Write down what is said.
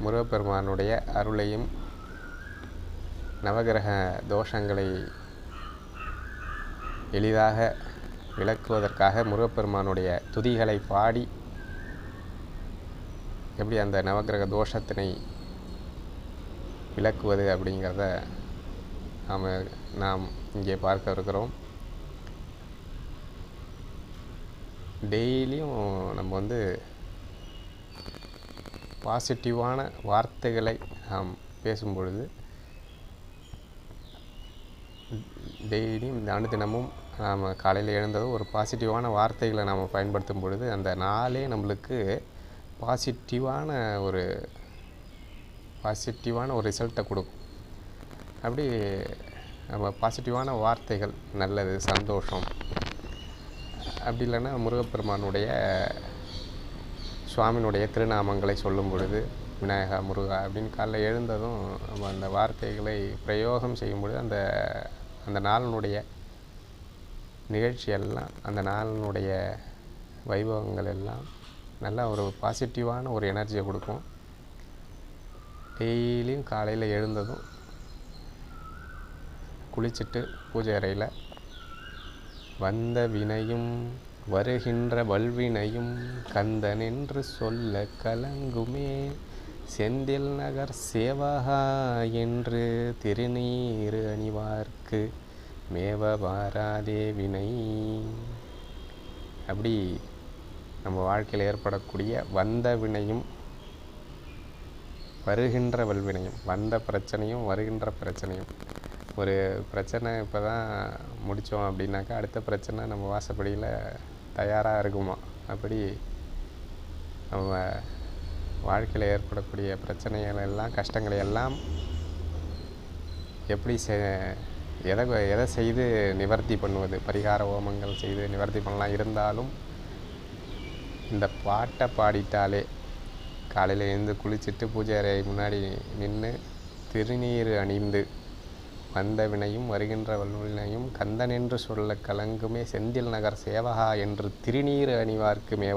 முருகப்பெருமானுடைய அருளையும் நவகிரக தோஷங்களை எளிதாக விளக்குவதற்காக முருகப்பெருமானுடைய துதிகளை பாடி எப்படி அந்த நவகிரக தோஷத்தினை விளக்குவது அப்படிங்கிறத நாம் இங்கே பார்க்க இருக்கிறோம். டெய்லியும் நம்ம பாசிட்டிவான வார்த்தைகளை நாம் பேசும் பொழுது, டெய்லியும் இந்த அனுதினமும் நாம் காலையில் எழுந்ததும் ஒரு பாசிட்டிவான வார்த்தைகளை நாம் பயன்படுத்தும் பொழுது அந்த நாளே நம்மளுக்கு பாசிட்டிவான ஒரு ரிசல்ட்டை கொடுக்கும். அப்படி நம்ம பாசிட்டிவான வார்த்தைகள், நல்லது, சந்தோஷம், அப்படி இல்லைன்னா முருகப்பெருமானுடைய சுவாமியினுடைய திருநாமங்களை சொல்லும் பொழுது விநாயகா, முருகா அப்படின்னு காலைல எழுந்ததும் நம்ம அந்த வார்த்தைகளை பிரயோகம் செய்யும் பொழுது அந்த நாளினுடைய நிகழ்ச்சியெல்லாம், அந்த நாளினுடைய வைபவங்கள் எல்லாம் நல்லா ஒரு பாசிட்டிவான ஒரு எனர்ஜியை கொடுக்கும். டெய்லியும் காலையில் எழுந்ததும் குளிச்சுட்டு பூஜை அறையில் வந்த வினையும் வருகின்ற வல்வினையும் கந்தனென்று சொல்ல கலங்குமே செந்தில் நகர் சேவகா என்று திருநீறு அணிவார்க்கு மேவ வாராதே வினை. அப்படி நம்ம வாழ்க்கையில் ஏற்படக்கூடிய வந்த வினையும் வருகின்ற வல்வினையும், வந்த பிரச்சனையும் வருகின்ற பிரச்சனையும், ஒரு பிரச்சனை இப்போ தான் முடித்தோம் அப்படின்னாக்கா அடுத்த பிரச்சனை நம்ம வாசப்படியில் தயாராக இருக்குமா. அப்படி நம்ம வாழ்க்கையில் ஏற்படக்கூடிய பிரச்சனைகள் எல்லாம், கஷ்டங்களை எல்லாம் எப்படி எதை செய்து நிவர்த்தி பண்ணுவது, பரிகார ஹோமங்கள் செய்து நிவர்த்தி பண்ணலாம். இருந்தாலும் இந்த பாட்டை பாடிட்டாலே, காலையில் எழுந்து குளிச்சுட்டு பூஜை அறை முன்னாடி நின்று திருநீறு அணிந்து வந்த வினையும் வருகின்ற வல்வினையும் கந்தனென்று சொல்ல கலங்குமே செந்தில் நகர் சேவகா என்று திருநீறு அணிவார்க்கு மேவ